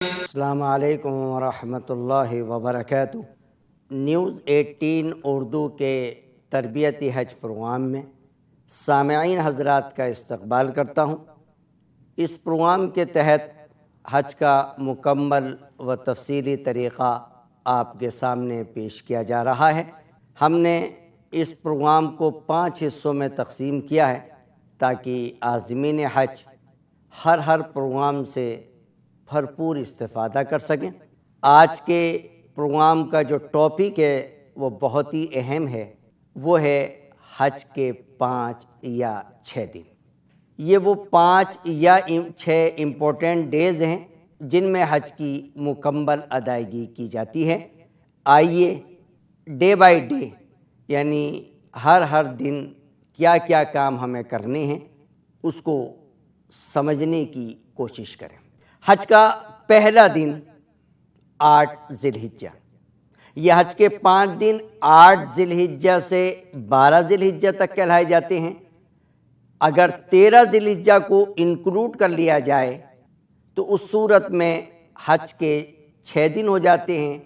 السلام علیکم ورحمۃ اللہ وبرکاتہ۔ نیوز 18 اردو کے تربیتی حج پروگرام میں سامعین حضرات کا استقبال کرتا ہوں۔ اس پروگرام کے تحت حج کا مکمل و تفصیلی طریقہ آپ کے سامنے پیش کیا جا رہا ہے۔ ہم نے اس پروگرام کو 5 حصوں میں تقسیم کیا ہے تاکہ عازمین حج ہر پروگرام سے بھرپور استفادہ کر سکیں۔ آج کے پروگرام کا جو ٹاپک ہے وہ بہت ہی اہم ہے، وہ ہے حج کے 5 یا 6 دن۔ یہ وہ 5 یا 6 امپورٹنٹ ڈیز ہیں جن میں حج کی مکمل ادائیگی کی جاتی ہے۔ آئیے ڈے بائی ڈے، یعنی ہر دن کیا کیا کام ہمیں کرنے ہیں اس کو سمجھنے کی کوشش کریں۔ حج کا پہلا دن 8 ذی الحجہ، یہ حج کے 5 دن 8 ذی الحجہ سے 12 ذی الحجہ تک کہلائے جاتے ہیں۔ اگر 13 ذی الحجہ کو انکلوڈ کر لیا جائے تو اس صورت میں حج کے 6 دن ہو جاتے ہیں،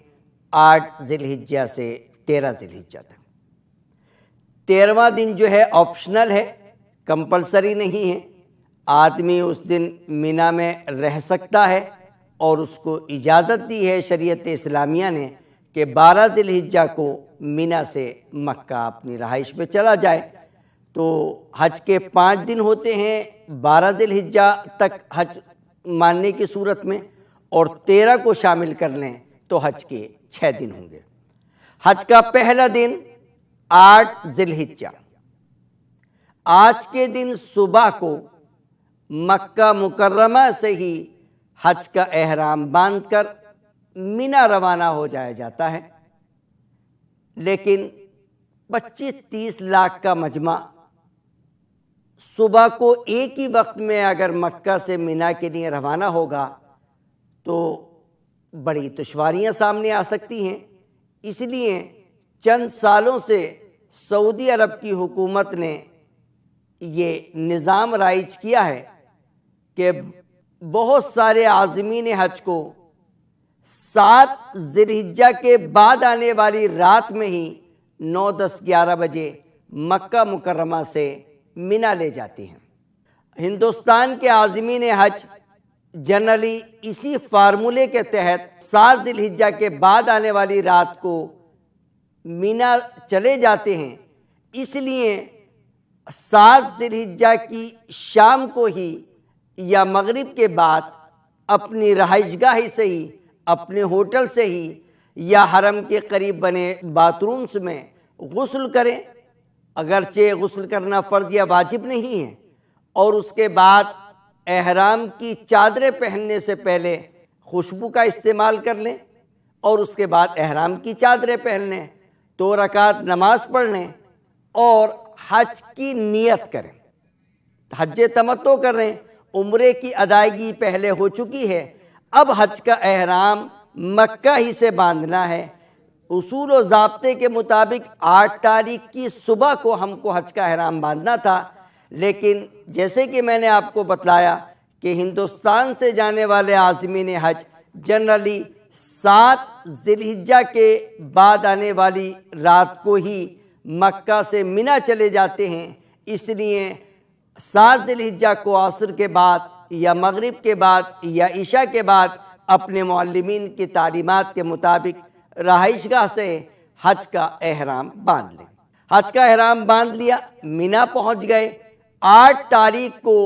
8 ذی الحجہ سے 13 ذی الحجہ تک۔ 13واں دن جو ہے آپشنل ہے، کمپلسری نہیں ہے۔ آدمی اس دن مینا میں رہ سکتا ہے اور اس کو اجازت دی ہے شریعت اسلامیہ نے کہ 12 ذی الحجہ کو مینا سے مکہ اپنی رہائش پہ چلا جائے۔ تو حج کے 5 دن ہوتے ہیں 12 ذی الحجہ تک حج ماننے کی صورت میں، اور 13 کو شامل کر لیں تو حج کے 6 دن ہوں گے۔ حج کا پہلا دن 8 ذی الحجہ، آج کے دن صبح کو مکہ مکرمہ سے ہی حج کا احرام باندھ کر مینا روانہ ہو جایا جاتا ہے، لیکن 25-30 لاکھ کا مجمع صبح کو ایک ہی وقت میں اگر مکہ سے مینا کے لیے روانہ ہوگا تو بڑی دشواریاں سامنے آ سکتی ہیں۔ اس لیے چند سالوں سے سعودی عرب کی حکومت نے یہ نظام رائج کیا ہے کہ بہت سارے عازمین حج کو 7 ذی الحجہ کے بعد آنے والی رات میں ہی 9, 10, 11 بجے مکہ مکرمہ سے مینا لے جاتے ہیں۔ ہندوستان کے عازمین حج جنرلی اسی فارمولے کے تحت 7 ذی الحجہ کے بعد آنے والی رات کو مینا چلے جاتے ہیں۔ اس لیے 7 ذی الحجہ کی شام کو ہی یا مغرب کے بعد اپنی رہائش گاہ سے ہی، اپنے ہوٹل سے ہی یا حرم کے قریب بنے باتھ رومز میں غسل کریں، اگرچہ غسل کرنا فرض یا واجب نہیں ہے، اور اس کے بعد احرام کی چادریں پہننے سے پہلے خوشبو کا استعمال کر لیں، اور اس کے بعد احرام کی چادریں پہن لیں، 2 رکعت نماز پڑھ لیں اور حج کی نیت کریں، حج تمتع کر رہے ہیں۔ عمرے کی ادائیگی پہلے ہو چکی ہے، اب حج کا احرام مکہ ہی سے باندھنا ہے۔ اصول و ضابطے کے مطابق 8 تاریخ کی صبح کو ہم کو حج کا احرام باندھنا تھا، لیکن جیسے کہ میں نے آپ کو بتلایا کہ ہندوستان سے جانے والے عازمین حج جنرلی 7 ذی الحجہ کے بعد آنے والی رات کو ہی مکہ سے مینا چلے جاتے ہیں۔ اس لیے 7 ذی الحجہ کو عصر کے بعد یا مغرب کے بعد یا عشاء کے بعد اپنے معلمین کی تعلیمات کے مطابق رہائش گاہ سے حج کا احرام باندھ لیں۔ حج کا احرام باندھ لیا، مینا پہنچ گئے۔ 8 تاریخ کو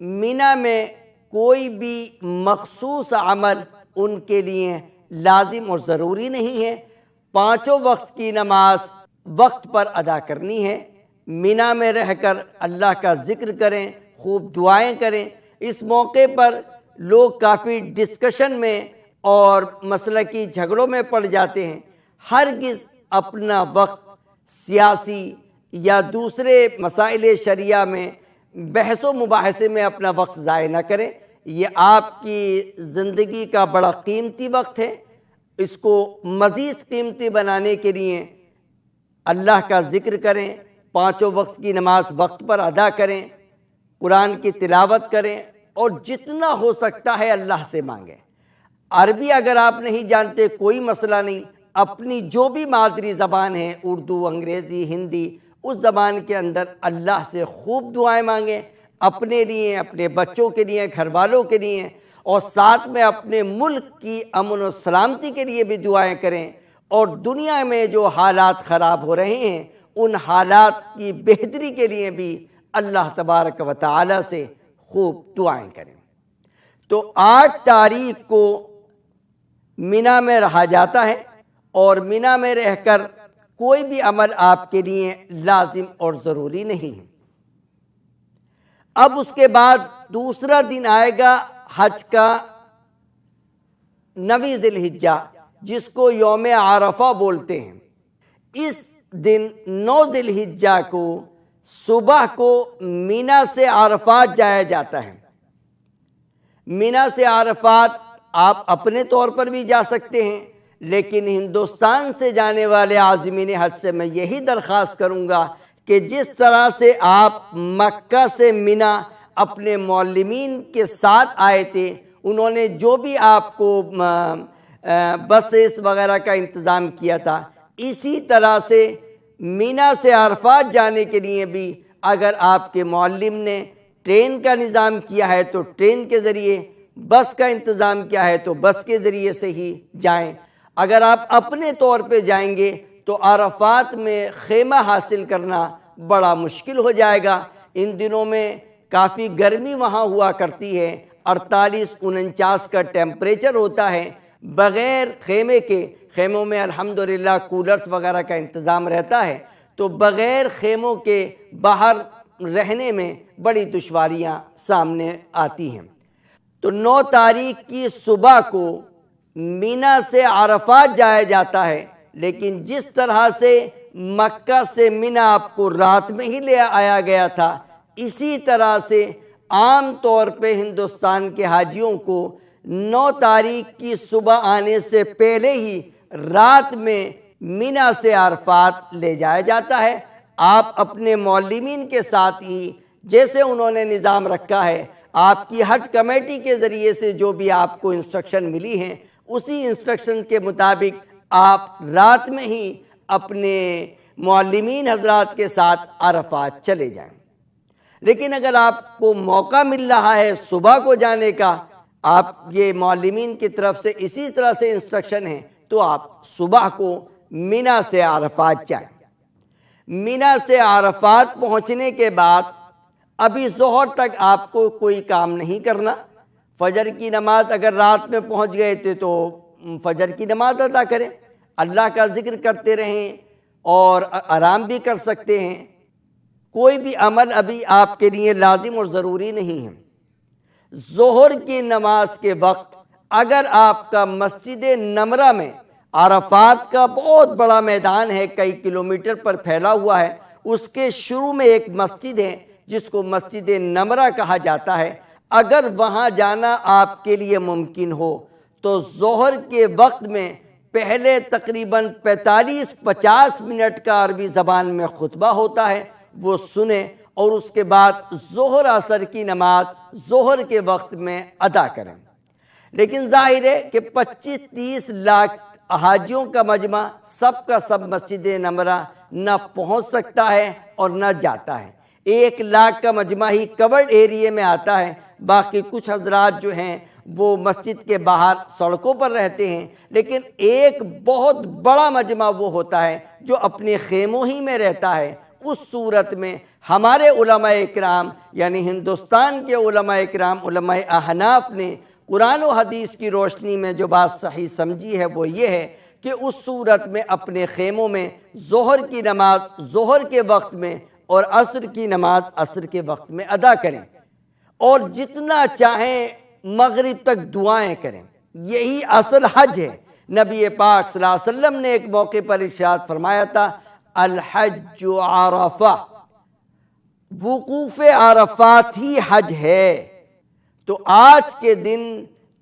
مینا میں کوئی بھی مخصوص عمل ان کے لیے لازم اور ضروری نہیں ہے، 5 وقت کی نماز وقت پر ادا کرنی ہے۔ مینا میں رہ کر اللہ کا ذکر کریں، خوب دعائیں کریں۔ اس موقع پر لوگ کافی ڈسکشن میں اور مسلکی جھگڑوں میں پڑ جاتے ہیں۔ ہرگز اپنا وقت سیاسی یا دوسرے مسائل شرعیہ میں بحث و مباحثے میں اپنا وقت ضائع نہ کریں۔ یہ آپ کی زندگی کا بڑا قیمتی وقت ہے، اس کو مزید قیمتی بنانے کے لیے اللہ کا ذکر کریں، 5 وقت کی نماز وقت پر ادا کریں، قرآن کی تلاوت کریں، اور جتنا ہو سکتا ہے اللہ سے مانگیں۔ عربی اگر آپ نہیں جانتے کوئی مسئلہ نہیں، اپنی جو بھی مادری زبان ہے، اردو، انگریزی، ہندی، اس زبان کے اندر اللہ سے خوب دعائیں مانگیں، اپنے لیے، اپنے بچوں کے لیے، گھر والوں کے لیے، اور ساتھ میں اپنے ملک کی امن و سلامتی کے لیے بھی دعائیں کریں، اور دنیا میں جو حالات خراب ہو رہے ہیں ان حالات کی بہتری کے لیے بھی اللہ تبارک و تعالی سے خوب دعائیں کریں۔ تو 8 تاریخ کو مینا میں رہا جاتا ہے، اور مینا میں رہ کر کوئی بھی عمل آپ کے لیے لازم اور ضروری نہیں ہے۔ اب اس کے بعد دوسرا دن آئے گا حج کا 9 ذی الحجہ، جس کو یوم عرفہ بولتے ہیں۔ اس دن 9 ذی الحجہ کو صبح کو مینا سے عرفات جایا جاتا ہے۔ مینا سے عرفات آپ اپنے طور پر بھی جا سکتے ہیں، لیکن ہندوستان سے جانے والے عازمین حج سے میں یہی درخواست کروں گا کہ جس طرح سے آپ مکہ سے مینا اپنے معلمین کے ساتھ آئے تھے، انہوں نے جو بھی آپ کو بسز وغیرہ کا انتظام کیا تھا، اسی طرح سے مینا سے عرفات جانے کے لیے بھی اگر آپ کے معلم نے ٹرین کا نظام کیا ہے تو ٹرین کے ذریعے، بس کا انتظام کیا ہے تو بس کے ذریعے سے ہی جائیں۔ اگر آپ اپنے طور پہ جائیں گے تو عرفات میں خیمہ حاصل کرنا بڑا مشکل ہو جائے گا۔ ان دنوں میں کافی گرمی وہاں ہوا کرتی ہے، 48-49 کا ٹیمپریچر ہوتا ہے۔ بغیر خیمے کے، خیموں میں الحمدللہ کولرز وغیرہ کا انتظام رہتا ہے، تو بغیر خیموں کے باہر رہنے میں بڑی دشواریاں سامنے آتی ہیں۔ تو 9 تاریخ کی صبح کو مینا سے عرفات جایا جاتا ہے، لیکن جس طرح سے مکہ سے مینا آپ کو رات میں ہی لے آیا گیا تھا، اسی طرح سے عام طور پہ ہندوستان کے حاجیوں کو 9 تاریخ کی صبح آنے سے پہلے ہی رات میں مینا سے عرفات لے جایا جاتا ہے۔ آپ اپنے معلمین کے ساتھ ہی، جیسے انہوں نے نظام رکھا ہے، آپ کی حج کمیٹی کے ذریعے سے جو بھی آپ کو انسٹرکشن ملی ہیں، اسی انسٹرکشن کے مطابق آپ رات میں ہی اپنے معلمین حضرات کے ساتھ عرفات چلے جائیں۔ لیکن اگر آپ کو موقع مل رہا ہے صبح کو جانے کا، آپ یہ معلمین کی طرف سے اسی طرح سے انسٹرکشن ہیں، تو آپ صبح کو مینا سے عرفات جائیں۔ مینا سے عرفات پہنچنے کے بعد ابھی ظہر تک آپ کو کوئی کام نہیں کرنا۔ فجر کی نماز اگر رات میں پہنچ گئے تھے تو فجر کی نماز ادا کریں، اللہ کا ذکر کرتے رہیں اور آرام بھی کر سکتے ہیں۔ کوئی بھی عمل ابھی آپ کے لیے لازم اور ضروری نہیں ہے۔ ظہر کی نماز کے وقت اگر آپ کا مسجد نمرہ میں، عرفات کا بہت بڑا میدان ہے، کئی کلومیٹر پر پھیلا ہوا ہے، اس کے شروع میں ایک مسجد ہے جس کو مسجد نمرہ کہا جاتا ہے، اگر وہاں جانا آپ کے لیے ممکن ہو تو ظہر کے وقت میں پہلے تقریباً 45-50 منٹ کا عربی زبان میں خطبہ ہوتا ہے، وہ سنیں، اور اس کے بعد ظہر عصر کی نماز ظہر کے وقت میں ادا کریں۔ لیکن ظاہر ہے کہ 25-30 لاکھ حاجیوں کا مجمع سب کا سب مسجد نمرہ نہ پہنچ سکتا ہے اور نہ جاتا ہے۔ 1 لاکھ کا مجمع ہی کورڈ ایریے میں آتا ہے، باقی کچھ حضرات جو ہیں وہ مسجد کے باہر سڑکوں پر رہتے ہیں، لیکن ایک بہت بڑا مجمع وہ ہوتا ہے جو اپنے خیموں ہی میں رہتا ہے۔ اس صورت میں ہمارے علماء اکرام، یعنی ہندوستان کے علماء اکرام، علماء احناف نے قرآن و حدیث کی روشنی میں جو بات صحیح سمجھی ہے وہ یہ ہے کہ اس صورت میں اپنے خیموں میں ظہر کی نماز ظہر کے وقت میں اور عصر کی نماز عصر کے وقت میں ادا کریں، اور جتنا چاہیں مغرب تک دعائیں کریں۔ یہی اصل حج ہے۔ نبی پاک صلی اللہ علیہ وسلم نے ایک موقع پر ارشاد فرمایا تھا، الحج عرفہ، وقوف عرفات ہی حج ہے۔ تو آج کے دن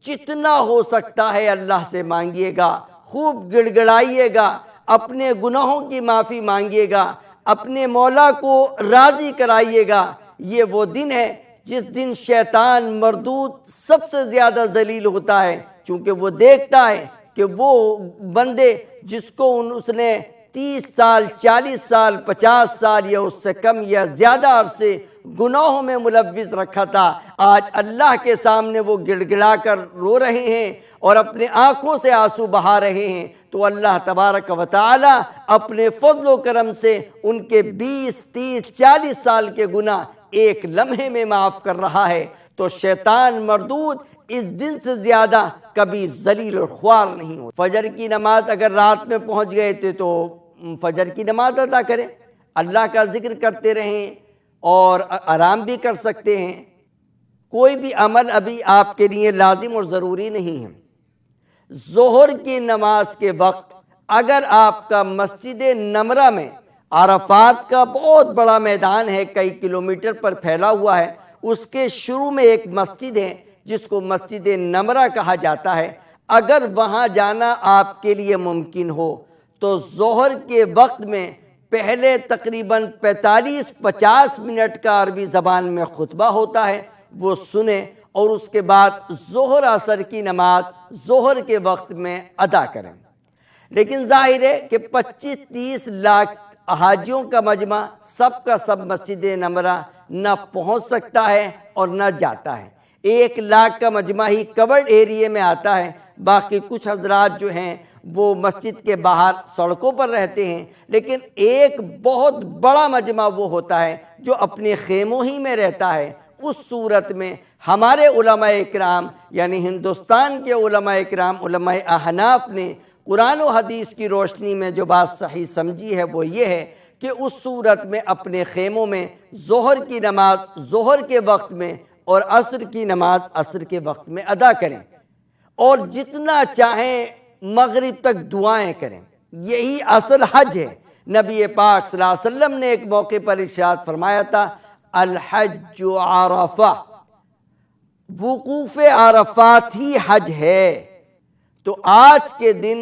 جتنا ہو سکتا ہے اللہ سے مانگیے گا، خوب گڑ گڑائیے گا، اپنے گناہوں کی معافی مانگیے گا، اپنے مولا کو راضی کرائیے گا۔ یہ وہ دن ہے جس دن شیطان مردود سب سے زیادہ ذلیل ہوتا ہے، چونکہ وہ دیکھتا ہے کہ وہ بندے جس کو اس نے 30 سال 40 سال 50 سال یا اس سے کم یا زیادہ عرصے گناہوں میں ملوث رکھا تھا، آج اللہ کے سامنے وہ گڑ گڑا کر رو رہے ہیں اور اپنے آنکھوں سے آنسو بہا رہے ہیں، تو اللہ تبارک و تعالی اپنے فضل و کرم سے ان کے 20 30 40 سال کے گناہ ایک لمحے میں معاف کر رہا ہے۔ تو شیطان مردود اس دن سے زیادہ کبھی ذلیل اور خوار نہیں ہو۔ فجر کی نماز اگر رات میں پہنچ گئے تھے تو فجر کی نماز ادا کریں، اللہ کا ذکر کرتے رہیں اور آرام بھی کر سکتے ہیں۔ کوئی بھی عمل ابھی آپ کے لیے لازم اور ضروری نہیں ہے۔ ظہر کی نماز کے وقت اگر آپ کا مسجد نمرہ میں، عرفات کا بہت بڑا میدان ہے، کئی کلومیٹر پر پھیلا ہوا ہے، اس کے شروع میں ایک مسجد ہے جس کو مسجد نمرہ کہا جاتا ہے، اگر وہاں جانا آپ کے لیے ممکن ہو تو ظہر کے وقت میں پہلے تقریباً 45-50 منٹ کا عربی زبان میں خطبہ ہوتا ہے، وہ سنیں اور اس کے بعد ظہر عصر کی نماز ظہر کے وقت میں ادا کریں۔ لیکن ظاہر ہے کہ 25-30 لاکھ حاجیوں کا مجمع سب کا سب مسجد نمرہ نہ پہنچ سکتا ہے اور نہ جاتا ہے۔ 1 لاکھ کا مجمع ہی کورڈ ایریے میں آتا ہے، باقی کچھ حضرات جو ہیں وہ مسجد کے باہر سڑکوں پر رہتے ہیں، لیکن ایک بہت بڑا مجمع وہ ہوتا ہے جو اپنے خیموں ہی میں رہتا ہے۔ اس صورت میں ہمارے علماء اکرام یعنی ہندوستان کے علماء اکرام علماء احناف نے قرآن و حدیث کی روشنی میں جو بات صحیح سمجھی ہے وہ یہ ہے کہ اس صورت میں اپنے خیموں میں ظہر کی نماز ظہر کے وقت میں اور عصر کی نماز عصر کے وقت میں ادا کریں، اور جتنا چاہیں مغرب تک دعائیں کریں۔ یہی اصل حج ہے۔ نبی پاک صلی اللہ علیہ وسلم نے ایک موقع پر ارشاد فرمایا تھا، الحج عرفہ، وقوف عرفات ہی حج ہے۔ تو آج کے دن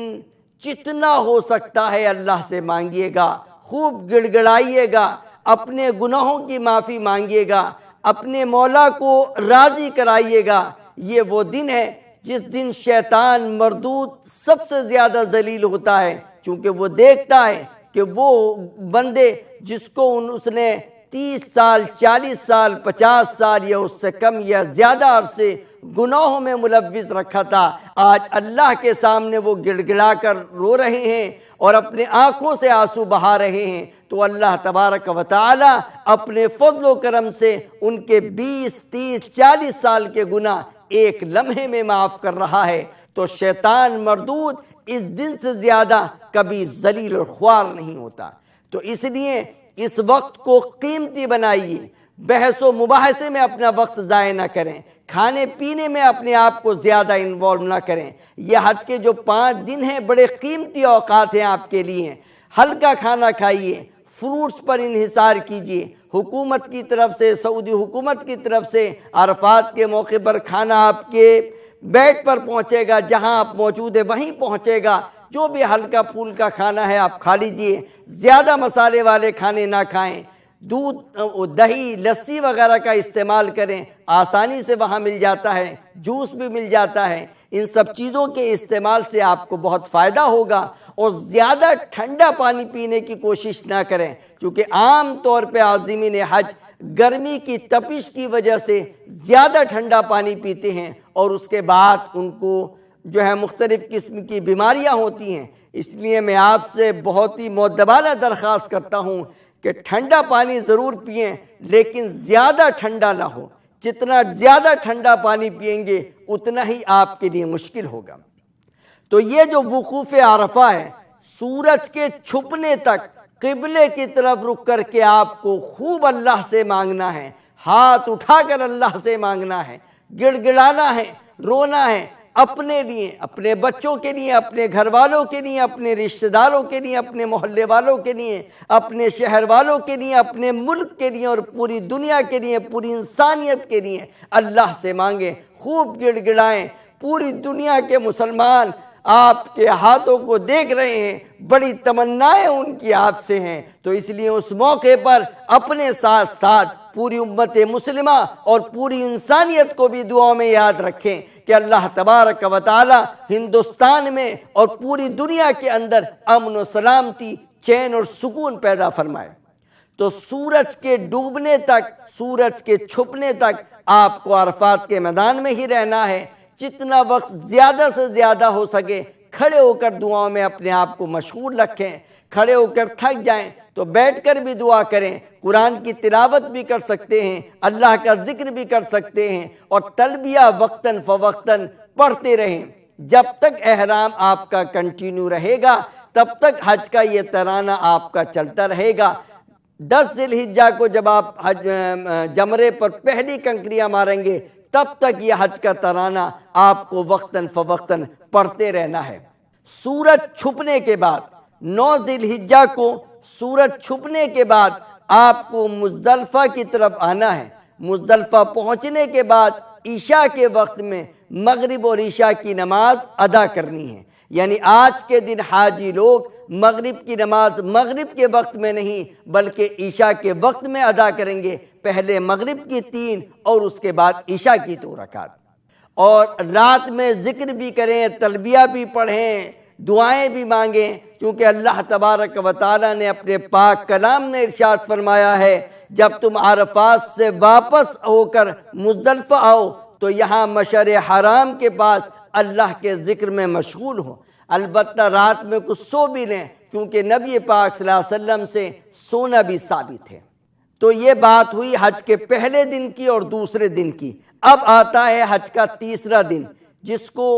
جتنا ہو سکتا ہے اللہ سے مانگیے گا، خوب گڑ گڑائیے گا، اپنے گناہوں کی معافی مانگیے گا، اپنے مولا کو راضی کرائیے گا۔ یہ وہ دن ہے جس دن شیطان مردود سب سے زیادہ ذلیل ہوتا ہے، چونکہ وہ دیکھتا ہے کہ وہ بندے جس کو اس نے 30 سال 40 سال 50 سال یا اس سے کم یا زیادہ عرصے گناہوں میں ملوث رکھا تھا، آج اللہ کے سامنے وہ گڑ گڑا کر رو رہے ہیں اور اپنے آنکھوں سے آنسو بہا رہے ہیں، تو اللہ تبارک و تعالی اپنے فضل و کرم سے ان کے 20 30 40 سال کے گناہ ایک لمحے میں معاف کر رہا ہے۔ تو شیطان مردود اس دن سے زیادہ کبھی ذلیل اور خوار نہیں ہوتا۔ تو اس لیے اس وقت کو قیمتی بنائیے، بحث و مباحثے میں اپنا وقت ضائع نہ کریں، کھانے پینے میں اپنے آپ کو زیادہ انوالو نہ کریں۔ یہ حج کے جو 5 دن ہیں بڑے قیمتی اوقات ہیں آپ کے لیے، ہلکا کھانا کھائیے، فروٹس پر انحصار کیجیے۔ حکومت کی طرف سے، سعودی حکومت کی طرف سے عرفات کے موقع پر کھانا آپ کے بیڈ پر پہنچے گا، جہاں آپ موجود ہیں وہیں پہنچے گا۔ جو بھی ہلکا پھولکا کھانا ہے آپ کھا لیجئے، زیادہ مسالے والے کھانے نہ کھائیں، دودھ دہی لسی وغیرہ کا استعمال کریں، آسانی سے وہاں مل جاتا ہے، جوس بھی مل جاتا ہے۔ ان سب چیزوں کے استعمال سے آپ کو بہت فائدہ ہوگا، اور زیادہ ٹھنڈا پانی پینے کی کوشش نہ کریں، کیونکہ عام طور پہ عازمین حج گرمی کی تپش کی وجہ سے زیادہ ٹھنڈا پانی پیتے ہیں، اور اس کے بعد ان کو جو ہے مختلف قسم کی بیماریاں ہوتی ہیں۔ اس لیے میں آپ سے بہت ہی مؤدبانہ درخواست کرتا ہوں کہ ٹھنڈا پانی ضرور پئیں، لیکن زیادہ ٹھنڈا نہ ہو۔ جتنا زیادہ ٹھنڈا پانی پئیں گے اتنا ہی آپ کے لیے مشکل ہوگا۔ تو یہ جو وقوف عرفہ ہے، سورج کے چھپنے تک قبلے کی طرف رک کر کے آپ کو خوب اللہ سے مانگنا ہے، ہاتھ اٹھا کر اللہ سے مانگنا ہے، گڑ گڑانا ہے، رونا ہے، اپنے لیے، اپنے بچوں کے لیے، اپنے گھر والوں کے لیے، اپنے رشتہ داروں کے لیے، اپنے محلے والوں کے لیے، اپنے شہر والوں کے لیے، اپنے ملک کے لیے اور پوری دنیا کے لیے، پوری انسانیت کے لیے اللہ سے مانگیں، خوب گڑ گڑائیں۔ پوری دنیا کے مسلمان آپ کے ہاتھوں کو دیکھ رہے ہیں، بڑی تمنائیں ان کی آپ سے ہیں، تو اس لیے اس موقع پر اپنے ساتھ ساتھ پوری امت مسلمہ اور پوری انسانیت کو بھی دعاؤں میں یاد رکھیں کہ اللہ تبارک و تعالی ہندوستان میں اور پوری دنیا کے اندر امن و سلامتی، چین اور سکون پیدا فرمائے۔ تو سورج کے ڈوبنے تک، سورج کے چھپنے تک آپ کو عرفات کے میدان میں ہی رہنا ہے۔ جتنا وقت زیادہ سے زیادہ ہو سکے کھڑے ہو کر دعاؤں میں اپنے آپ کو مشغول رکھیں۔ کھڑے ہو کر تھک جائیں تو بیٹھ کر بھی دعا کریں، قرآن کی تلاوت بھی کر سکتے ہیں، اللہ کا ذکر بھی کر سکتے ہیں، اور تلبیہ وقتاً فوقتاً پڑھتے رہیں۔ جب تک احرام آپ کا کنٹینیو رہے گا تب تک حج کا یہ ترانہ آپ کا چلتا رہے گا۔ 10 ذی الحجہ کو جب آپ جمرے پر پہلی کنکریاں ماریں گے تب تک یہ حج کا ترانہ آپ کو وقتاً فوقتاً پڑھتے رہنا ہے۔ سورج چھپنے کے بعد 9 ذی الحجہ کو سورج چھپنے کے بعد آپ کو مزدلفہ کی طرف آنا ہے۔ مزدلفہ پہنچنے کے بعد عشاء کے وقت میں مغرب اور عشاء کی نماز ادا کرنی ہے۔ یعنی آج کے دن حاجی لوگ مغرب کی نماز مغرب کے وقت میں نہیں بلکہ عشاء کے وقت میں ادا کریں گے۔ پہلے مغرب کی 3 اور اس کے بعد عشاء کی 2 رکعت، اور رات میں ذکر بھی کریں، تلبیہ بھی پڑھیں، دعائیں بھی مانگیں، کیونکہ اللہ تبارک و تعالی نے اپنے پاک کلام میں ارشاد فرمایا ہے جب تم عرفات سے واپس ہو کر مزدلفہ آؤ تو یہاں مشعر حرام کے پاس اللہ کے ذکر میں مشغول ہو۔ البتہ رات میں کچھ سو بھی لیں، کیونکہ نبی پاک صلی اللہ علیہ وسلم سے سونا بھی ثابت ہے۔ تو یہ بات ہوئی حج کے پہلے دن کی اور دوسرے دن کی۔ اب آتا ہے حج کا تیسرا دن، جس کو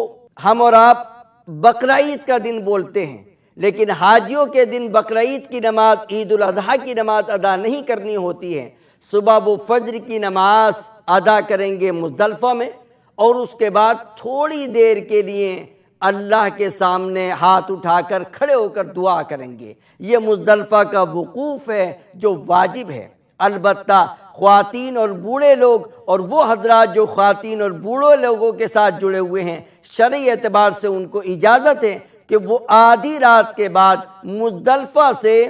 ہم اور آپ بقرعید کا دن بولتے ہیں، لیکن حاجیوں کے دن بقرعید کی نماز، عید الاضحیٰ کی نماز ادا نہیں کرنی ہوتی ہے۔ صبح و فجر کی نماز ادا کریں گے مزدلفہ میں، اور اس کے بعد تھوڑی دیر کے لیے اللہ کے سامنے ہاتھ اٹھا کر کھڑے ہو کر دعا کریں گے۔ یہ مزدلفہ کا وقوف ہے جو واجب ہے۔ البتہ خواتین اور بوڑھے لوگ اور وہ حضرات جو خواتین اور بوڑھے لوگوں کے ساتھ جڑے ہوئے ہیں، شرعی اعتبار سے ان کو اجازت ہے کہ وہ آدھی رات کے بعد مزدلفہ سے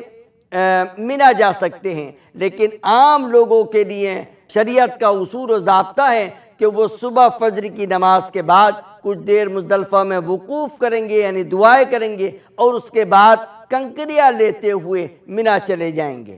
منا جا سکتے ہیں، لیکن عام لوگوں کے لیے شریعت کا اصول و ضابطہ ہے کہ وہ صبح فجر کی نماز کے بعد کچھ دیر مزدلفہ میں وقوف کریں گے، یعنی دعائیں کریں گے، اور اس کے بعد کنکریاں لیتے ہوئے منا چلے جائیں گے۔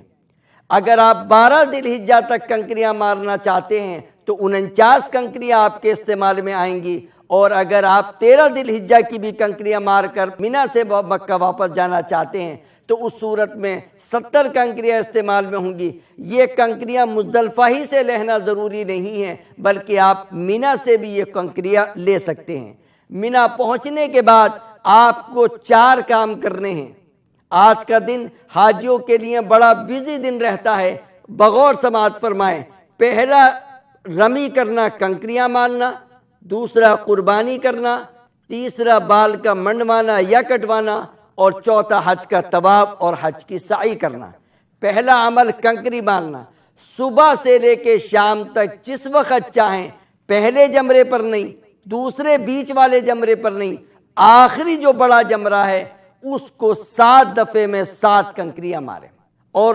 اگر آپ 12 ذی الحجہ تک کنکریاں مارنا چاہتے ہیں تو 49 کنکریاں آپ کے استعمال میں آئیں گی، اور اگر آپ 13 ذی الحجہ کی بھی کنکریاں مار کر مینا سے مکہ واپس جانا چاہتے ہیں تو اس صورت میں 70 کنکریاں استعمال میں ہوں گی۔ یہ کنکریاں مزدلفہ ہی سے لینا ضروری نہیں ہے، بلکہ آپ مینا سے بھی یہ کنکریاں لے سکتے ہیں۔ مینا پہنچنے کے بعد آپ کو 4 کام کرنے ہیں۔ آج کا دن حاجیوں کے لیے بڑا بزی دن رہتا ہے، بغور سماعت فرمائیں۔ پہلا رمی کرنا، کنکریاں مارنا، دوسرا قربانی کرنا، تیسرا بال کا منڈوانا یا کٹوانا، اور چوتھا حج کا طواف اور حج کی سعی کرنا۔ پہلا عمل کنکری مارنا، صبح سے لے کے شام تک جس وقت چاہیں، پہلے جمرے پر نہیں، دوسرے بیچ والے جمرے پر نہیں، آخری جو بڑا جمرہ ہے اس کو 7 دفعے میں 7 کنکریاں ماریں۔ اور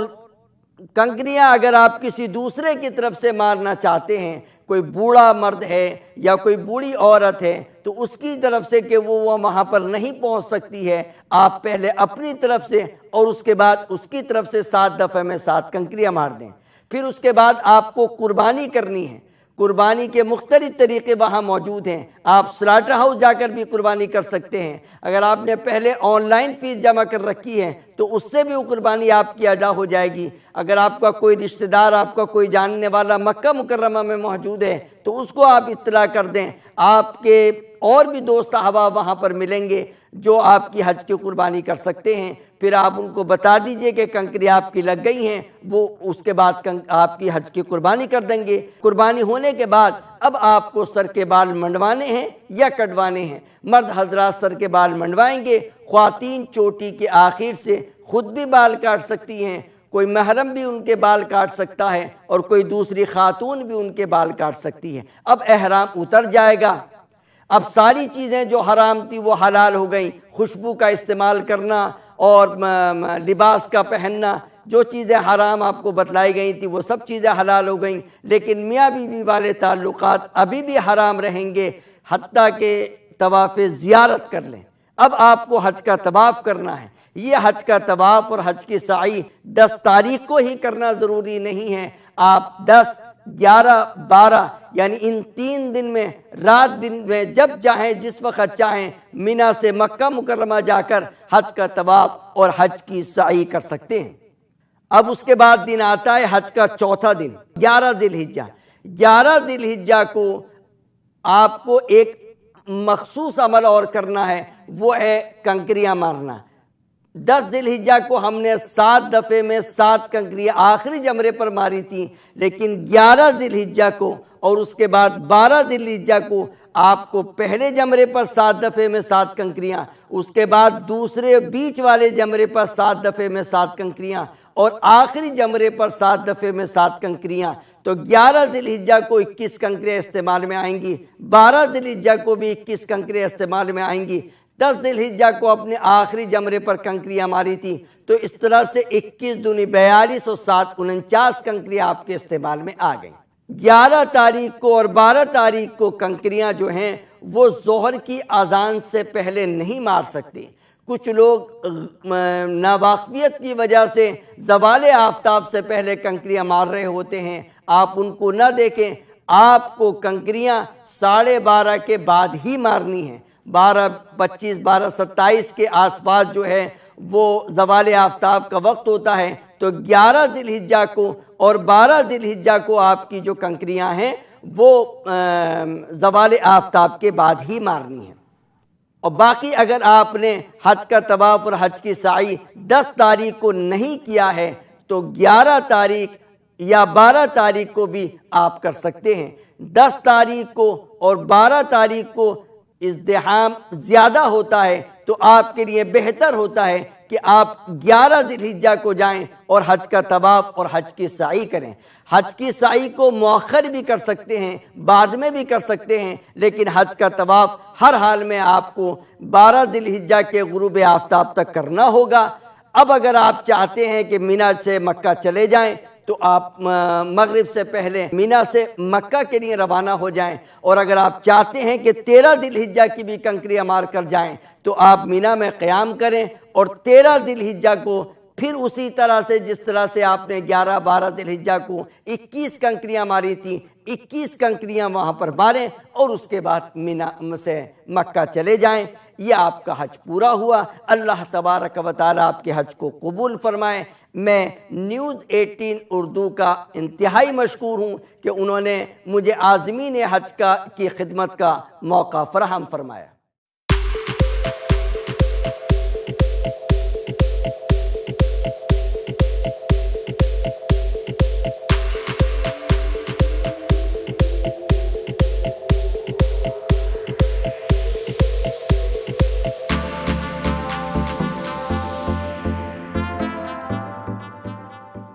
کنکریاں اگر آپ کسی دوسرے کی طرف سے مارنا چاہتے ہیں، کوئی بوڑھا مرد ہے یا کوئی بوڑھی عورت ہے تو اس کی طرف سے کہ وہ وہاں پر نہیں پہنچ سکتی ہے، آپ پہلے اپنی طرف سے اور اس کے بعد اس کی طرف سے 7 دفعے میں 7 کنکریاں مار دیں۔ پھر اس کے بعد آپ کو قربانی کرنی ہے۔ قربانی کے مختلف طریقے وہاں موجود ہیں، آپ سلاٹر ہاؤس جا کر بھی قربانی کر سکتے ہیں۔ اگر آپ نے پہلے آن لائن فیس جمع کر رکھی ہے تو اس سے بھی وہ قربانی آپ کی ادا ہو جائے گی۔ اگر آپ کا کوئی رشتہ دار، آپ کا کوئی جاننے والا مکہ مکرمہ میں موجود ہے تو اس کو آپ اطلاع کر دیں۔ آپ کے اور بھی دوست احباب وہاں پر ملیں گے جو آپ کی حج کی قربانی کر سکتے ہیں۔ پھر آپ ان کو بتا دیجئے کہ کنکری آپ کی لگ گئی ہیں، وہ اس کے بعد آپ کی حج کی قربانی کر دیں گے۔ قربانی ہونے کے بعد اب آپ کو سر کے بال منڈوانے ہیں یا کٹوانے ہیں۔ مرد حضرات سر کے بال منڈوائیں گے، خواتین چوٹی کے آخر سے خود بھی بال کاٹ سکتی ہیں، کوئی محرم بھی ان کے بال کاٹ سکتا ہے، اور کوئی دوسری خاتون بھی ان کے بال کاٹ سکتی ہے۔ اب احرام اتر جائے گا، اب ساری چیزیں جو حرام تھی وہ حلال ہو گئیں۔ خوشبو کا استعمال کرنا اور لباس کا پہننا، جو چیزیں حرام آپ کو بتلائی گئی تھی وہ سب چیزیں حلال ہو گئیں، لیکن میاں بیوی والے تعلقات ابھی بھی حرام رہیں گے حتیٰ کہ طواف زیارت کر لیں۔ اب آپ کو حج کا طواف کرنا ہے۔ یہ حج کا طواف اور حج کی سعی 10 تاریخ کو ہی کرنا ضروری نہیں ہے، آپ 10، 11، 12 یعنی ان 3 دن میں رات دن میں جب چاہیں جس وقت چاہیں منی سے مکہ مکرمہ جا کر حج کا طواف اور حج کی سعی کر سکتے ہیں۔ اب اس کے بعد دن آتا ہے حج کا چوتھا دن، 11 ذی الحجہ۔ 11 ذی الحجہ کو آپ کو ایک مخصوص عمل اور کرنا ہے، وہ ہے کنکریاں مارنا۔ 10 ذی الحجہ کو ہم نے 7 دفعے میں 7 کنکریاں آخری جمرے پر ماری تھی، لیکن 11 ذی الحجہ کو اور اس کے بعد 12 ذی الحجہ کو آپ کو پہلے جمرے پر 7 دفعے میں 7 کنکریاں، اس کے بعد دوسرے بیچ والے جمرے پر 7 دفعے میں 7 کنکریاں اور آخری جمرے پر 7 دفعے میں 7 کنکریاں۔ تو 11 ذی الحجہ کو 21 کنکریاں استعمال میں آئیں گی، 12 ذی الحجہ کو بھی 21 کنکریاں استعمال میں آئیں گی، 10 ذی الحجہ کو اپنے آخری جمرے پر کنکریاں ماری تھی، تو اس طرح سے 21 دونی 42 اور 7 49 کنکریاں آپ کے استعمال میں آ گئیں۔ 11 تاریخ کو اور 12 تاریخ کو کنکریاں جو ہیں وہ ظہر کی اذان سے پہلے نہیں مار سکتے۔ کچھ لوگ ناواقفیت کی وجہ سے زوال آفتاب سے پہلے کنکریاں مار رہے ہوتے ہیں، آپ ان کو نہ دیکھیں، آپ کو کنکریاں 12:30 کے بعد ہی مارنی ہیں۔ 12:25 12:27 کے آس پاس جو ہے وہ زوال آفتاب کا وقت ہوتا ہے، تو 11 ذی الحجہ کو اور 12 ذی الحجہ کو آپ کی جو کنکریاں ہیں وہ زوال آفتاب کے بعد ہی مارنی ہیں۔ اور باقی اگر آپ نے حج کا طواف اور حج کی سعی 10 تاریخ کو نہیں کیا ہے تو 11 تاریخ یا 12 تاریخ کو بھی آپ کر سکتے ہیں۔ 10 تاریخ کو اور 12 تاریخ کو ازدحام زیادہ ہوتا ہے، تو آپ کے لیے بہتر ہوتا ہے کہ آپ 11 ذی الحجہ کو جائیں اور حج کا طواف اور حج کی سعی کریں۔ حج کی سعی کو مؤخر بھی کر سکتے ہیں، بعد میں بھی کر سکتے ہیں، لیکن حج کا طواف ہر حال میں آپ کو 12 ذی الحجہ کے غروب آفتاب تک کرنا ہوگا۔ اب اگر آپ چاہتے ہیں کہ منی سے مکہ چلے جائیں تو آپ مغرب سے پہلے منی سے مکہ کے لیے روانہ ہو جائیں، اور اگر آپ چاہتے ہیں کہ 13 ذی الحجہ کی بھی کنکریاں مار کر جائیں تو آپ منی میں قیام کریں، اور 13 ذی الحجہ کو پھر اسی طرح سے جس طرح سے آپ نے 11 12 ذی الحجہ کو 21 کنکریاں ماری تھی، 21 کنکریاں وہاں پر ماریں اور اس کے بعد منی سے مکہ چلے جائیں۔ یہ آپ کا حج پورا ہوا۔ اللہ تبارک و تعالیٰ آپ کے حج کو قبول فرمائے۔ میں نیوز 18 اردو کا انتہائی مشکور ہوں کہ انہوں نے مجھے عازمین حج کی خدمت کا موقع فراہم فرمایا۔